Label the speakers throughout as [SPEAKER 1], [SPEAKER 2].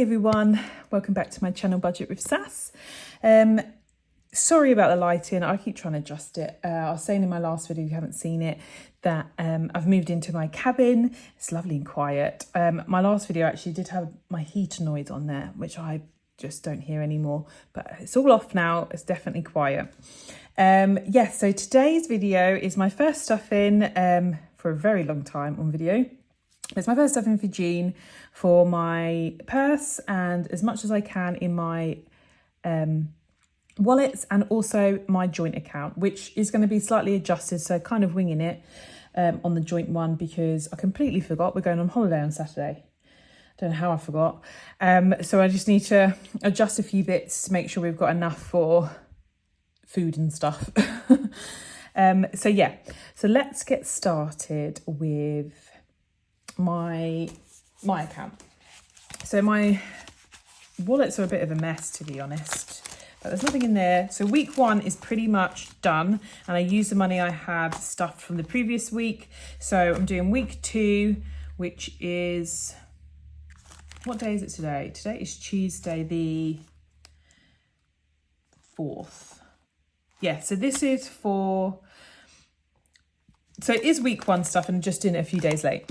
[SPEAKER 1] everyone, welcome back to my channel Budget with Sass. Sorry about the lighting, I keep trying to adjust it. I was saying in my last video, if you haven't seen it, that I've moved into my cabin. It's lovely and quiet. My last video actually did have my heater noise on there, which I just don't hear anymore, but it's all off now. It's definitely quiet. Yes, so today's video is my first stuffing for a very long time on video. It's my first stuffing for Jean for my purse and as much as I can in my wallets and also my joint account, which is going to be slightly adjusted, so kind of winging it on the joint one because I completely forgot we're going on holiday on Saturday. Don't know how I forgot. So I just need to adjust a few bits to make sure we've got enough for food and stuff. So yeah, so let's get started with my account. So my wallets are a bit of a mess, to be honest, but there's nothing in there. So week one is pretty much done and I used the money I had stuffed from the previous week. So I'm doing week two, which is, what day is it today? Today is Tuesday the 4th. Yeah, so this is for, so it is week one stuff and just doing it a few days late.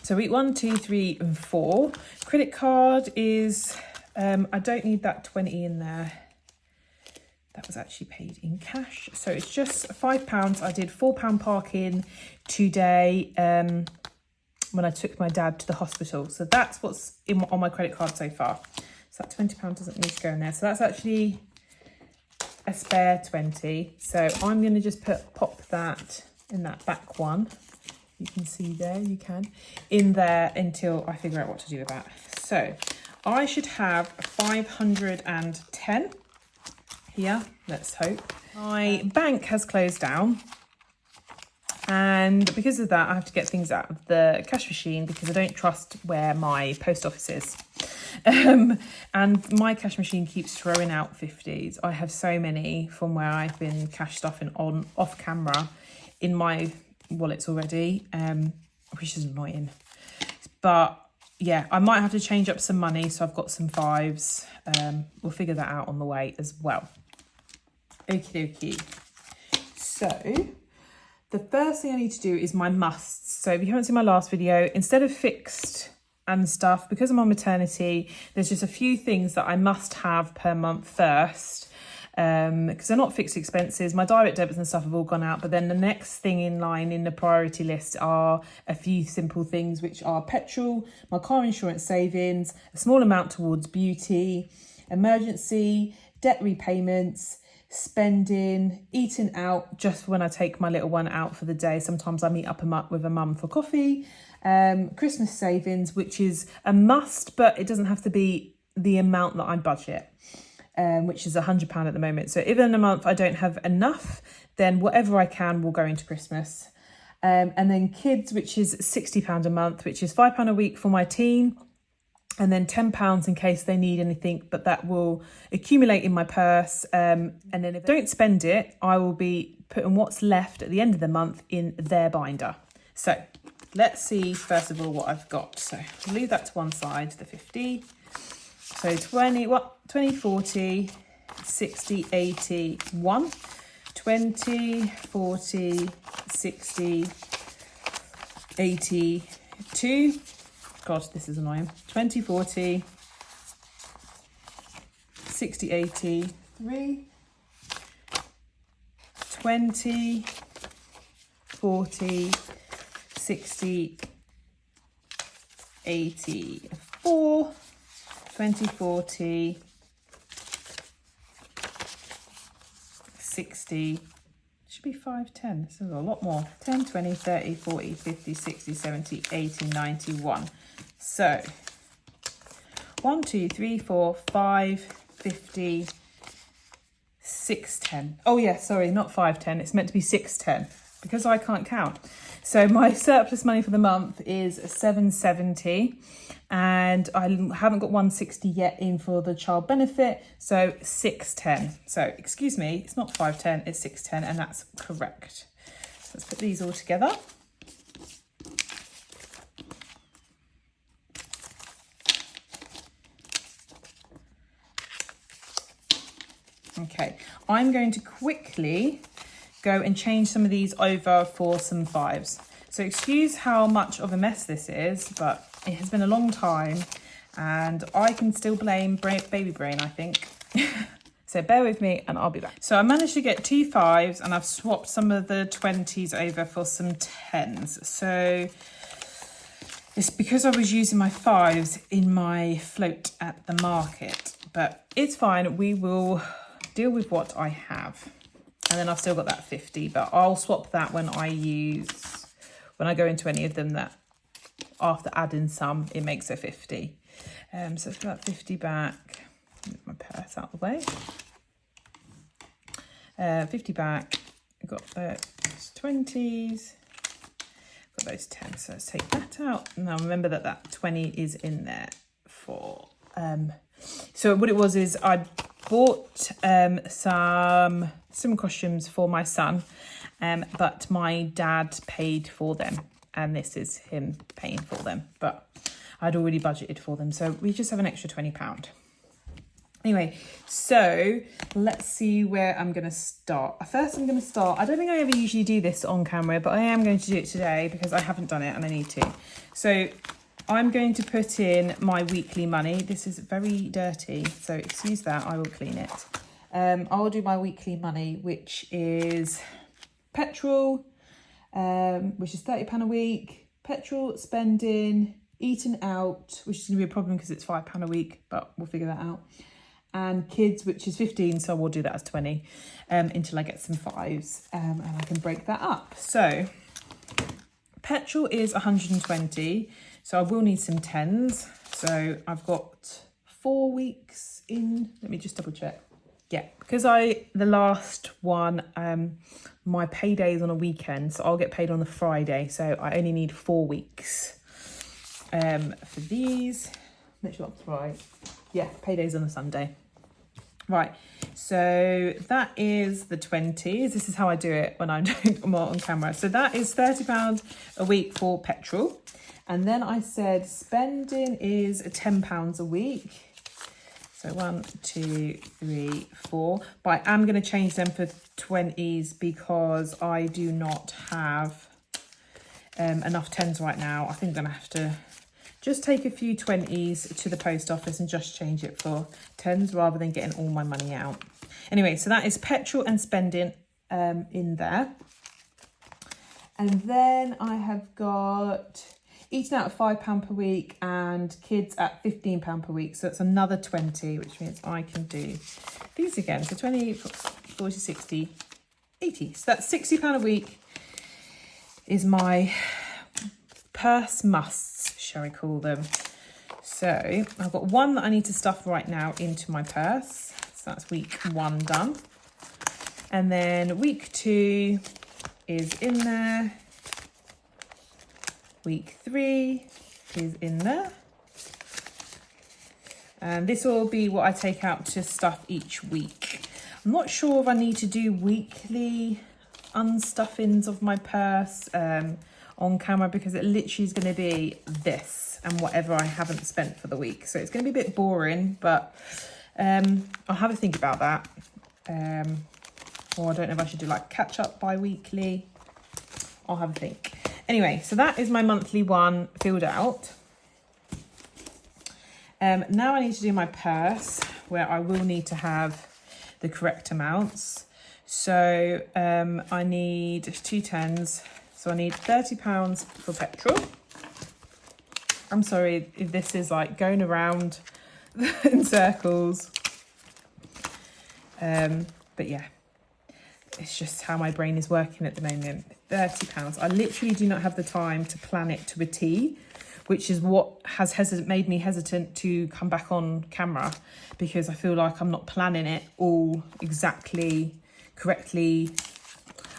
[SPEAKER 1] So week 1, 2, 3 and 4. Credit card is, I don't need that 20 in there. That was actually paid in cash. So it's just £5. I did £4 parking today when I took my dad to the hospital. So that's what's on my credit card so far. So that £20 doesn't need to go in there. So that's actually a spare 20. So I'm going to just pop that in that back one. You can see there, you can, in there until I figure out what to do with that. So I should have 510 here, let's hope. My bank has closed down and because of that I have to get things out of the cash machine because I don't trust where my post office is. And my cash machine keeps throwing out 50s. I have so many from where I've been cash stuffing on off camera in my wallets already, which is annoying, but yeah, I might have to change up some money, so I've got some 5s. We'll figure that out on the way as well. Okie dokie. So the first thing I need to do is my musts. So if you haven't seen my last video, instead of fixed and stuff, because I'm on maternity, there's just a few things that I must have per month first. Because they're not fixed expenses. My direct debits and stuff have all gone out, but then the next thing in line in the priority list are a few simple things, which are petrol, my car insurance savings, a small amount towards beauty, emergency, debt repayments, spending, eating out just when I take my little one out for the day. Sometimes I meet up with a mum for coffee, Christmas savings, which is a must, but it doesn't have to be the amount that I budget. Which is £100 at the moment. So if in a month I don't have enough, then whatever I can will go into Christmas. And then kids, which is £60 a month, which is £5 a week for my teen, and then £10 in case they need anything, but that will accumulate in my purse. And then if I don't spend it, I will be putting what's left at the end of the month in their binder. So let's see, first of all, what I've got. So I'll leave that to one side, the 50. So 20, 40, 60, 80, 1, 20, 40, 60, 80, 2. God, this is annoying. 20, 40, 60, 80, 3, 20, 40, 60, 80, 4. 20, 40, 60, should be 5, 10. This is a lot more. 10, 20, 30, 40, 50, 60, 70, 80, 91. So 1, 2, 3, 4, 5, 50, 610. Oh yeah, sorry, not 510. It's meant to be 610 because I can't count. So my surplus money for the month is 770 and I haven't got 160 yet in for the child benefit, so 610. So excuse me, it's not 510, it's 610 and that's correct. So let's put these all together. Okay, I'm going to quickly go and change some of these over for some 5s. So excuse how much of a mess this is, but it has been a long time and I can still blame baby brain, I think. So bear with me and I'll be back. So I managed to get 2 5s and I've swapped some of the 20s over for some 10s. So it's because I was using my 5s in my float at the market, but it's fine. We will deal with what I have. And then I've still got that 50, but I'll swap that when I go into any of them that after adding some, it makes a 50. So it's about 50 back. Move my purse out of the way. 50 back. I've got those 20s. Got those 10s. So let's take that out. Now remember that 20 is in there for. So what it was is I bought some swim costumes for my son, but my dad paid for them, and this is him paying for them. But I'd already budgeted for them, so we just have an extra £20. Anyway, so let's see where I'm going to start. First, I'm going to start. I don't think I ever usually do this on camera, but I am going to do it today because I haven't done it and I need to. So I'm going to put in my weekly money. This is very dirty, so excuse that. I will clean it. I will do my weekly money, which is petrol, which is £30 a week, petrol, spending, eating out, which is going to be a problem because it's £5 a week, but we'll figure that out. And kids, which is 15, so we'll do that as 20 until I get some 5s and I can break that up. So petrol is 120, so I will need some 10s. So I've got 4 weeks in. Let me just double check. Yeah, because the last one, my payday is on a weekend, so I'll get paid on the Friday. So I only need 4 weeks for these. Make sure that's right. Yeah, payday's on a Sunday. Right, so that is the 20s. This is how I do it when I'm on camera. So that is £30 a week for petrol. And then I said spending is £10 a week. So 1, 2, 3, 4. But I am going to change them for 20s because I do not have enough 10s right now. I think I'm going to have to just take a few 20s to the post office and just change it for 10s rather than getting all my money out. Anyway, so that is petrol and spending in there. And then I have got eating out at £5 per week and kids at £15 per week. So that's another 20, which means I can do these again. So 20, 40, 60, 80. So that's £60 a week is my purse musts, shall we call them. So I've got one that I need to stuff right now into my purse. So that's week 1 done. And then week 2 is in there. Week 3 is in there. And this will be what I take out to stuff each week. I'm not sure if I need to do weekly unstuffings of my purse on camera because it literally is going to be this and whatever I haven't spent for the week. So it's going to be a bit boring, but I'll have a think about that. Or I don't know if I should do like catch up bi-weekly. I'll have a think. Anyway, so that is my monthly one filled out. Now I need to do my purse where I will need to have the correct amounts. So I need 2 10s. So I need £30 for petrol. I'm sorry if this is like going around in circles. But yeah, it's just how my brain is working at the moment. £30. I literally do not have the time to plan it to a T, which is what has made me hesitant to come back on camera because I feel like I'm not planning it all exactly correctly.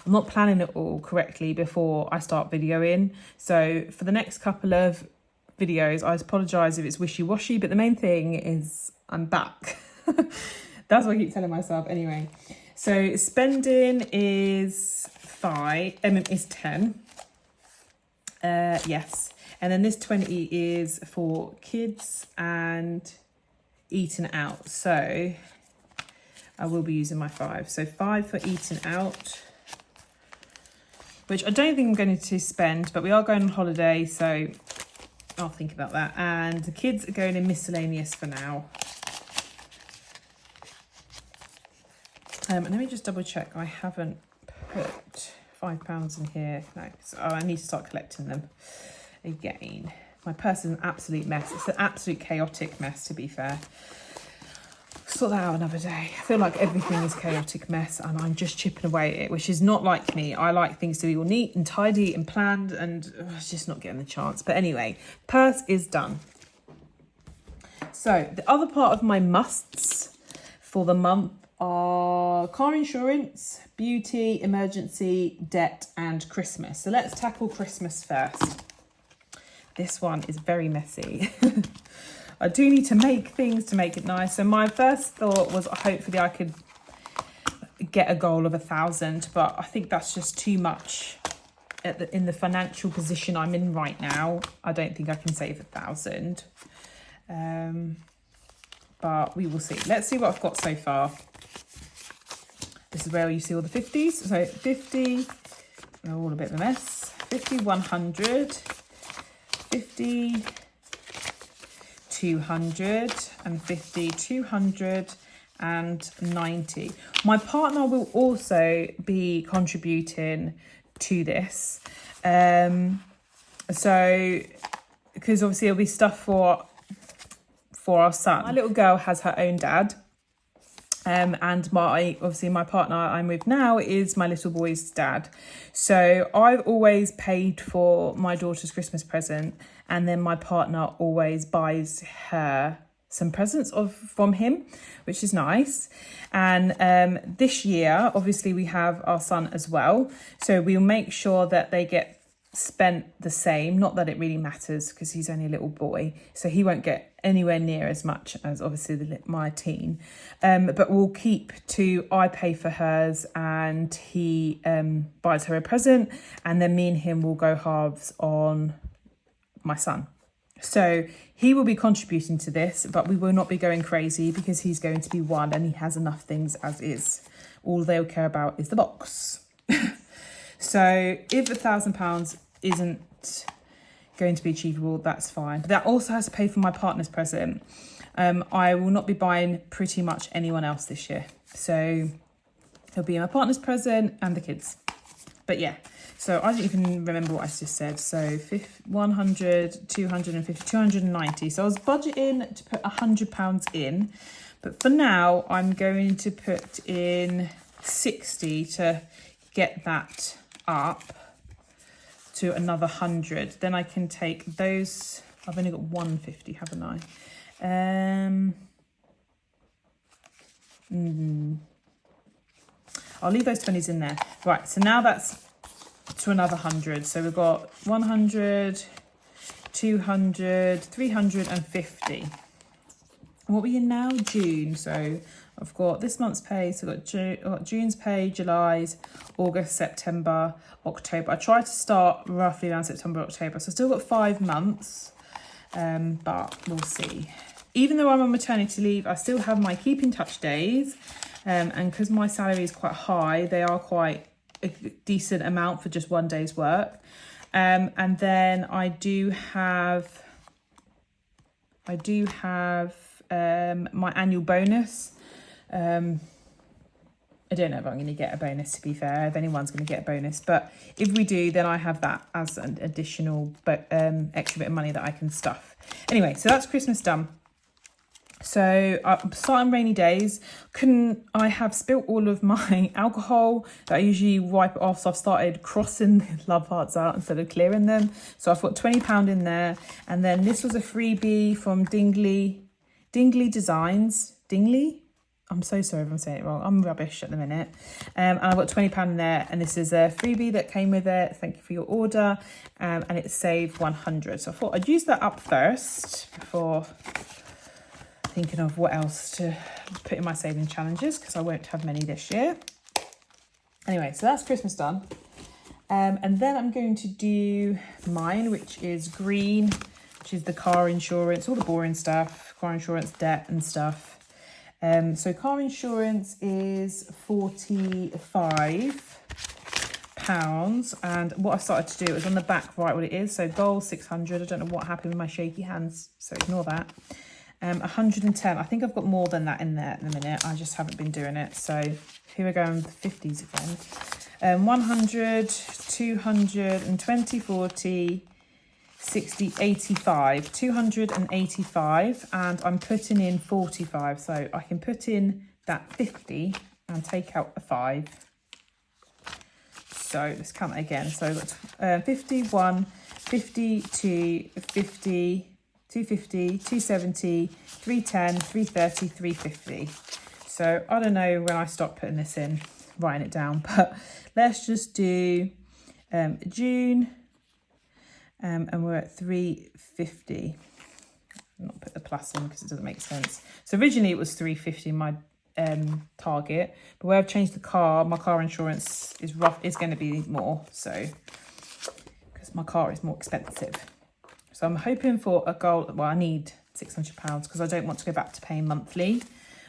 [SPEAKER 1] I'm not planning it all correctly before I start videoing. So for the next couple of videos, I apologise if it's wishy-washy, but the main thing is I'm back. That's what I keep telling myself anyway. So spending is 10. Yes. And then this 20 is for kids and eating out. So I will be using my 5. So 5 for eating out, which I don't think I'm going to spend, but we are going on holiday, so I'll think about that. And the kids are going in miscellaneous for now. And let me just double check. I haven't put £5 in here. No, so I need to start collecting them again. My purse is an absolute mess. It's an absolute chaotic mess, to be fair. Sort that out another day. I feel like everything is chaotic mess and I'm just chipping away at it, which is not like me. I like things to be all neat and tidy and planned, and it's just not getting the chance. But anyway, purse is done. So the other part of my musts for the month are car insurance, beauty, emergency, debt, and Christmas. So let's tackle Christmas first. This one is very messy. I do need to make things to make it nice. So my first thought was hopefully I could get a goal of 1,000, but I think that's just too much in the financial position I'm in right now. I don't think I can save 1,000. But we will see. Let's see what I've got so far. This is where you see all the 50s. So 50, they're all a bit of a mess. 50, 100, 50, 250, 290. My partner will also be contributing to this. So, because obviously it'll be stuff for our son. My little girl has her own dad. And obviously my partner I'm with now is my little boy's dad. So I've always paid for my daughter's Christmas present, and then my partner always buys her some presents from him, which is nice. And this year, obviously we have our son as well. So we'll make sure that they get spent the same. Not that it really matters because he's only a little boy, so he won't get anywhere near as much as obviously my teen, but we'll keep to I pay for hers and he buys her a present, and then me and him will go halves on my son. So he will be contributing to this, but we will not be going crazy because he's going to be 1 and he has enough things as is. All they'll care about is the box. So if £1,000 isn't going to be achievable, that's fine. But that also has to pay for my partner's present. I will not be buying pretty much anyone else this year. So it'll be my partner's present and the kids. But yeah, so I don't even remember what I just said. So 100, 250, 290. So I was budgeting to put £100 in. But for now, I'm going to put in 60 to get that up to another 100. Then I can take those. I've only got 150, haven't I? I'll leave those 20s in there. Right, so now that's to another 100. So we've got 100, 200, 350. And what are we in now? June. So I've got this month's pay, so I've got June's pay, July's, August, September, October. I tried to start roughly around September, October, so I've still got 5 months, but we'll see. Even though I'm on maternity leave, I still have my keep in touch days, and because my salary is quite high, they are quite a decent amount for just 1 day's work. And then I do have my annual bonus. I don't know if I'm going to get a bonus, to be fair, if anyone's going to get a bonus, but if we do, then I have that as an additional extra bit of money that I can stuff. Anyway, so that's Christmas done. So starting rainy days, I have spilt all of my alcohol that I usually wipe it off, so I've started crossing the love hearts out instead of clearing them. So I've got £20 in there, and then this was a freebie from Dingley Designs. Dingley? I'm so sorry if I'm saying it wrong. I'm rubbish at the minute. And I've got £20 in there, and this is a freebie that came with it. Thank you for your order. And it saved 100. So I thought I'd use that up first before thinking of what else to put in my saving challenges, because I won't have many this year. Anyway, so that's Christmas done. And then I'm going to do mine, which is green, which is the car insurance, all the boring stuff, car insurance, debt and stuff. So car insurance is £45. And what I started to do is on the back, write what it is. So goal 600. I don't know what happened with my shaky hands, so ignore that. 110. I think I've got more than that in there in a minute. I just haven't been doing it. So here we go with the 50s again. 100, 220, 40, 60, 85, 285, and I'm putting in 45. So I can put in that 50 and take out a 5. So let's count that again. So we've got 51, 52, 50, 250, 270, 310, 330, 350. So I don't know when I stop putting this in, writing it down, but let's just do June, and we're at 350. I'll not put the plus in because it doesn't make sense. So originally it was 350 my target, but where I've changed the car, my car insurance is going to be more, so because my car is more expensive. So I'm hoping for a goal. Well, I need £600 because I don't want to go back to paying monthly.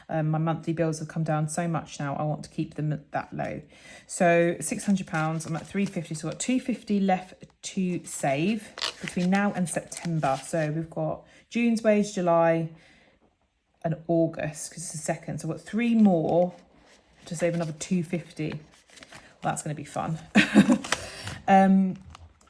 [SPEAKER 1] My monthly bills have come down so much now. I want to keep them at that low. So £600. I'm at 350. So I've got 250 left to save between now and September. So we've got June's wage, July, and August because it's the second. So I've got 3 more to save another 250. Well, that's going to be fun.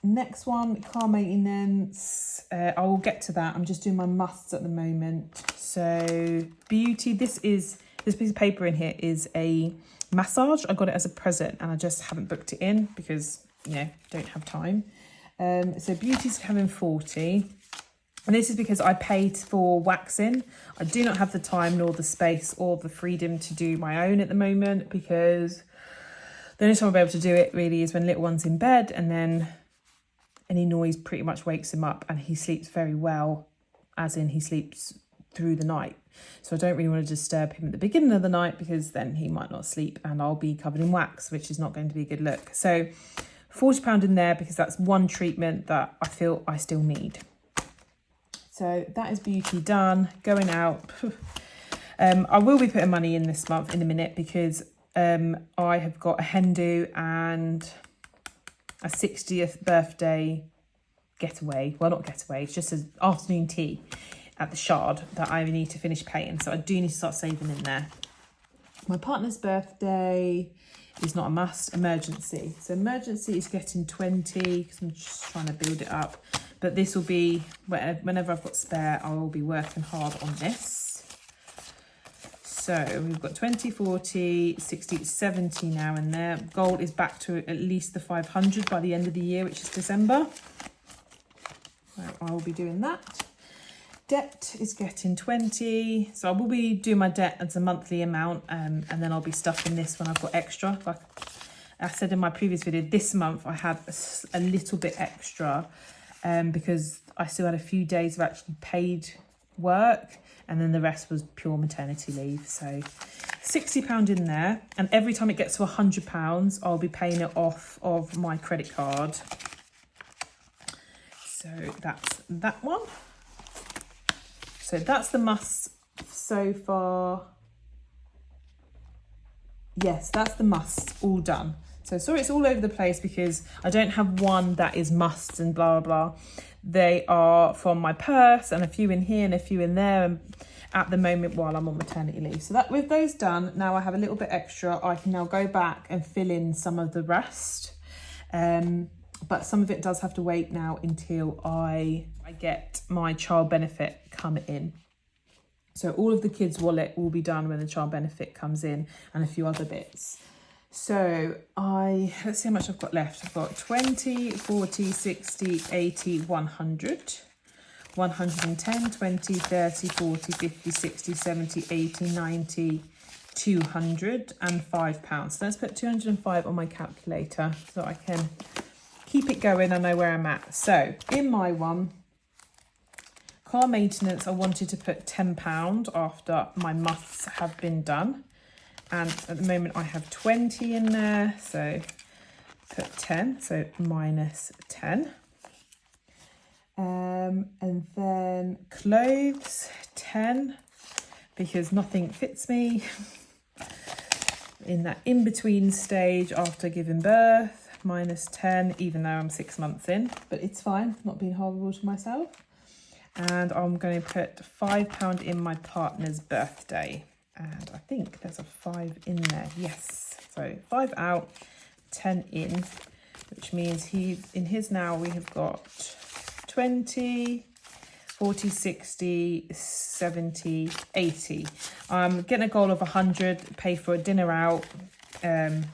[SPEAKER 1] Next one, car maintenance. I will get to that. I'm just doing my musts at the moment. So beauty, this piece of paper in here is a massage. I got it as a present and I just haven't booked it in because, don't have time. So beauty's having 40. And this is because I paid for waxing. I do not have the time nor the space or the freedom to do my own at the moment because the only time I'll be able to do it really is when little one's in bed, and then any noise pretty much wakes him up, and he sleeps very well, as in he sleeps through the night. So I don't really want to disturb him at the beginning of the night because then he might not sleep and I'll be covered in wax, which is not going to be a good look. So £40 in there because that's one treatment that I feel I still need. So that is beauty done. Going out. I will be putting money in this month in a minute because I have got a hen do and a 60th birthday getaway. Well, not getaway, it's just an afternoon tea at the Shard that I need to finish paying. So I do need to start saving in there. My partner's birthday is not a must. Emergency. So emergency is getting 20 because I'm just trying to build it up. But this will be, whenever I've got spare, I will be working hard on this. So we've got 20, 40, 60, 70 now in there. Gold is back to at least the 500 by the end of the year, which is December. So I will be doing that. Debt is getting 20. So I will be doing my debt as a monthly amount, and then I'll be stuffing this when I've got extra. Like I said in my previous video, this month I had a little bit extra because I still had a few days of actually paid work, and then the rest was pure maternity leave. So £60 in there, and every time it gets to £100 I'll be paying it off of my credit card. So that's that one. So that's the must so far. Yes, that's the must all done. So sorry it's all over the place because I don't have one that is musts and blah, blah, blah. They are from my purse and a few in here and a few in there, and at the moment while I'm on maternity leave. So that with those done, now I have a little bit extra. I can now go back and fill in some of the rest. But some of it does have to wait now until I get my child benefit come in. So all of the kids' wallet will be done when the child benefit comes in, and a few other bits. So let's see how much I've got left. I've got 20, 40, 60, 80, 100, 110, 20, 30, 40, 50, 60, 70, 80, 90, 200 and £5. So let's put 205 on my calculator so I can keep it going. I know where I'm at. So in my one, car maintenance, I wanted to put £10 after my musts have been done. And at the moment I have 20 in there, so put 10, so minus 10. And then clothes, 10. because nothing fits me in that in-between stage after giving birth. -10, even though I'm 6 months in, but it's fine, not being horrible to myself. And I'm going to put £5 in my partner's birthday, and I think there's a 5 in there. Yes, so 5 out, 10 in, which means in his now we have got 20, 40, 60, 70, 80. I'm getting a goal of 100, pay for a dinner out,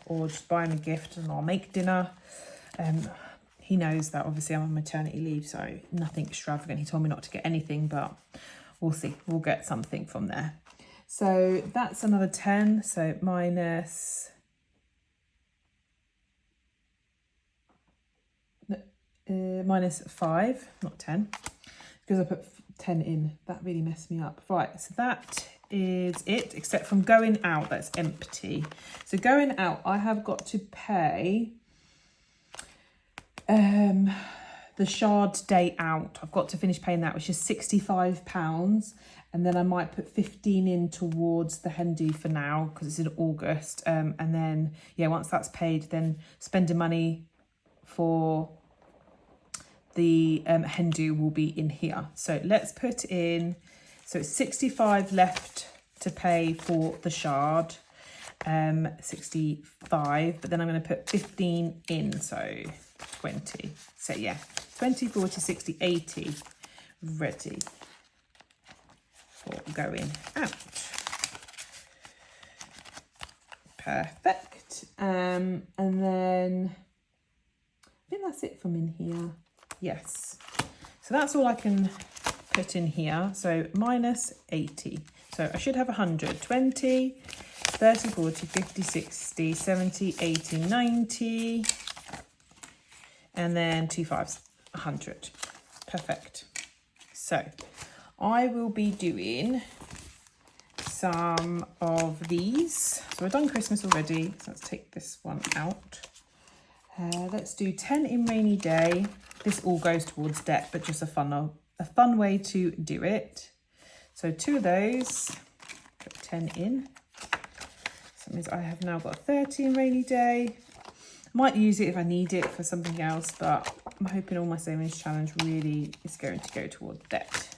[SPEAKER 1] or just buy him a gift and I'll make dinner. He knows that obviously I'm on maternity leave, so nothing extravagant. He told me not to get anything, but we'll see. We'll get something from there. So that's another 10. So minus -5, not 10, because I put 10 in. That really messed me up. Right, so that is it, except from going out, that's empty. So going out, I have got to pay the Shard Day Out. I've got to finish paying that, which is £65. And then I might put 15 in towards the hen do for now, because it's in August. And then, yeah, once that's paid, then spending money for the hen do will be in here. So let's put in, so it's 65 left to pay for the Shard, 65, but then I'm going to put 15 in, so 20. So yeah, 20, 40, 60, 80 ready for going out. Perfect. And then I think that's it from in here. Yes. So that's all I can put in here. So minus 80. So I should have 100, 20, 30, 40, 50, 60, 70, 80, 90. And then 2 5s, 100. Perfect. So I will be doing some of these. So we've done Christmas already. So let's take this one out. Let's do 10 in rainy day. This all goes towards debt, but just a fun way to do it. So 2 of those, put 10 in. So that means I have now got 30 in rainy day. Might use it if I need it for something else, but I'm hoping all my savings challenge really is going to go towards debt.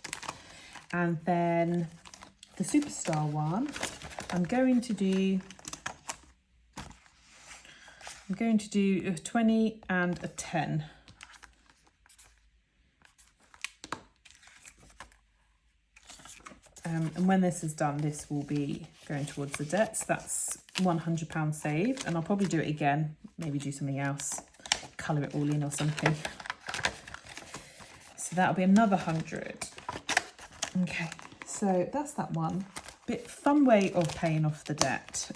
[SPEAKER 1] And then the Superstar one, I'm going to do a 20 and a 10. And when this is done, this will be going towards the debts. That's £100 saved, and I'll probably do it again, maybe do something else, colour it all in or something. So that'll be another 100. Okay, so that's that one. Bit fun way of paying off the debt.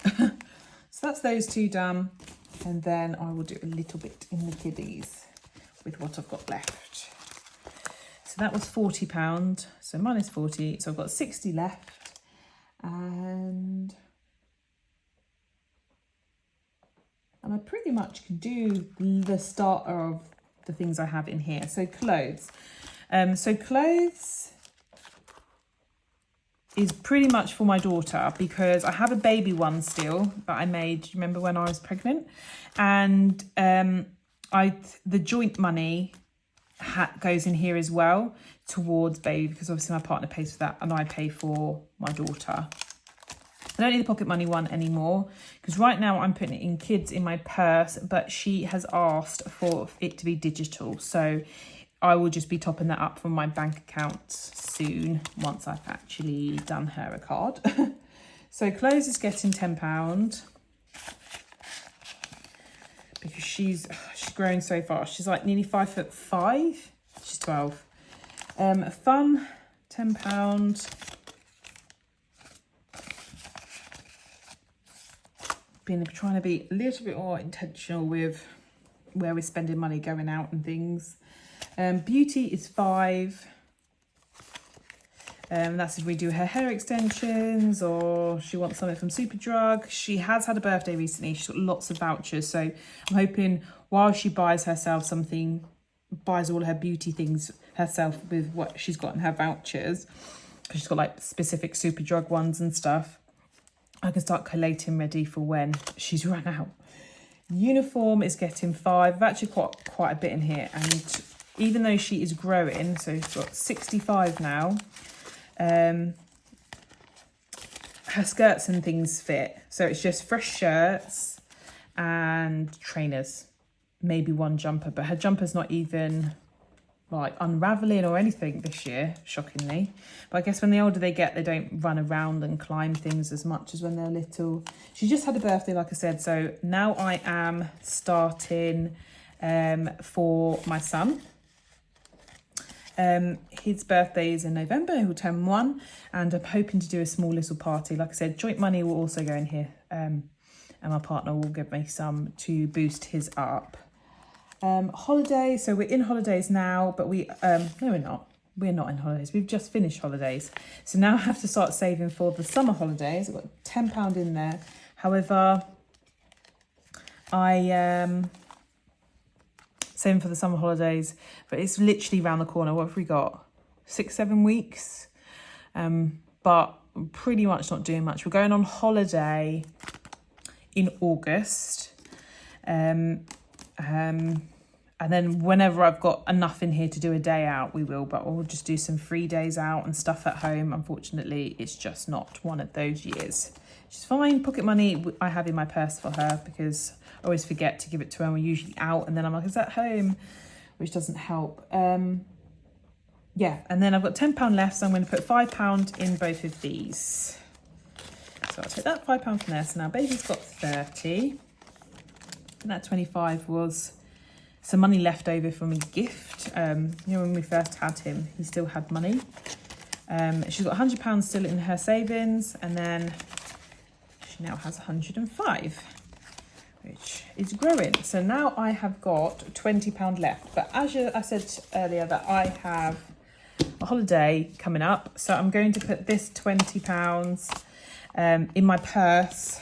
[SPEAKER 1] So that's those 2 done, and then I will do a little bit in the kiddies with what I've got left. So that was £40, so minus 40, so I've got 60 left, and I pretty much can do the starter of the things I have in here. So clothes. Clothes is pretty much for my daughter, because I have a baby one still that I made, do you remember when I was pregnant? And the joint money goes in here as well towards baby, because obviously my partner pays for that and I pay for my daughter. I don't need the pocket money one anymore, because right now I'm putting it in kids in my purse, but she has asked for it to be digital, so I will just be topping that up from my bank account soon once I've actually done her a card. So clothes is getting £10 because she's grown so fast. She's like nearly 5'5". She's 12. Fun, £10. Trying to be a little bit more intentional with where we're spending money going out and things. Beauty is 5. That's if we do her hair extensions or she wants something from Superdrug. She has had a birthday recently. She's got lots of vouchers. So I'm hoping while she buys herself something, buys all her beauty things herself with what she's got in her vouchers, because she's got like specific Superdrug ones and stuff. I can start collating ready for when she's run out. Uniform is getting 5. I've actually got quite a bit in here, and even though she is growing, so she's got 65 now, her skirts and things fit. So it's just fresh shirts and trainers, maybe one jumper, but her jumper's not even like unraveling or anything this year, shockingly. But I guess when the older they get, they don't run around and climb things as much as when they're little. She just had a birthday, like I said, so now I am starting for my son. His birthday is in November, he'll turn 1, and I'm hoping to do a small little party. Like I said, joint money will also go in here, and my partner will give me some to boost his up. Holiday, so we're in holidays now, but no, we're not in holidays, we've just finished holidays, so now I have to start saving for the summer holidays. I've got £10 in there. However, I saving for the summer holidays, but it's literally around the corner. What have we got? 6-7 weeks, but pretty much not doing much. We're going on holiday in August, and then whenever I've got enough in here to do a day out, we will, but we'll just do some free days out and stuff at home. Unfortunately, it's just not one of those years. She's fine. Pocket money I have in my purse for her, because I always forget to give it to her, and we're usually out, and then I'm like, is that home? Which doesn't help. Yeah, and then I've got £10 left, so I'm going to put £5 in both of these. So I'll take that £5 from there. So now baby's got 30. And that 25 was some money left over from a gift. You know, when we first had him, he still had money. She's got £100 still in her savings, and then she now has 105, which is growing. So now I have got £20 left. But as I said earlier, that I have a holiday coming up, so I'm going to put this £20 in my purse,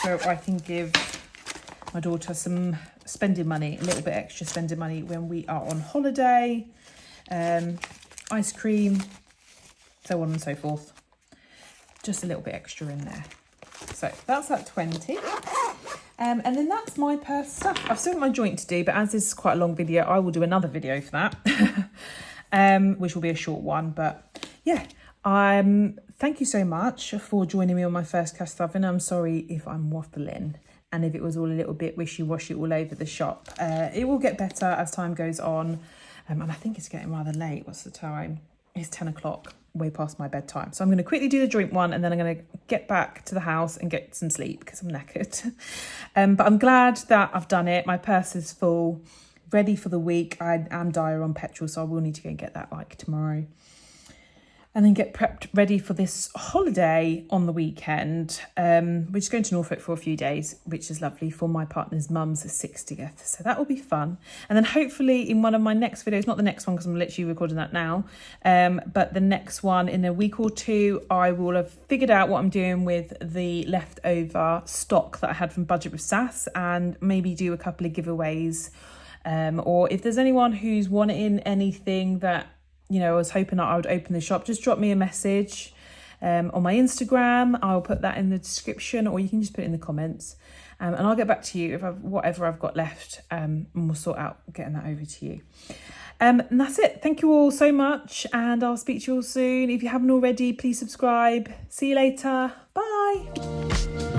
[SPEAKER 1] so I can give my daughter some spending money, a little bit extra spending money when we are on holiday, ice cream, so on and so forth. Just a little bit extra in there. So that's that 20. And then that's my purse stuff. I've still got my joint to do, but as this is quite a long video, I will do another video for that, which will be a short one. But yeah, thank you so much for joining me on my first cast oven. I'm sorry if I'm waffling and if it was all a little bit wishy-washy all over the shop. It will get better as time goes on. And I think it's getting rather late. What's the time? It's 10 o'clock, way past my bedtime. So I'm going to quickly do the joint one, and then I'm going to get back to the house and get some sleep because I'm knackered. But I'm glad that I've done it. My purse is full, ready for the week. I am dire on petrol, so I will need to go and get that like tomorrow. And then get prepped ready for this holiday on the weekend. We're just going to Norfolk for a few days, which is lovely, for my partner's mum's 60th. So that will be fun. And then hopefully in one of my next videos, not the next one because I'm literally recording that now, but the next one in a week or two, I will have figured out what I'm doing with the leftover stock that I had from Budget with Sass, and maybe do a couple of giveaways. Or if there's anyone who's wanting anything that, you know, I was hoping that I would open the shop, just drop me a message on my Instagram. I'll put that in the description, or you can just put it in the comments. And I'll get back to you if whatever I've got left, and we'll sort out getting that over to you. And that's it. Thank you all so much, and I'll speak to you all soon. If you haven't already, please subscribe. See you later. Bye.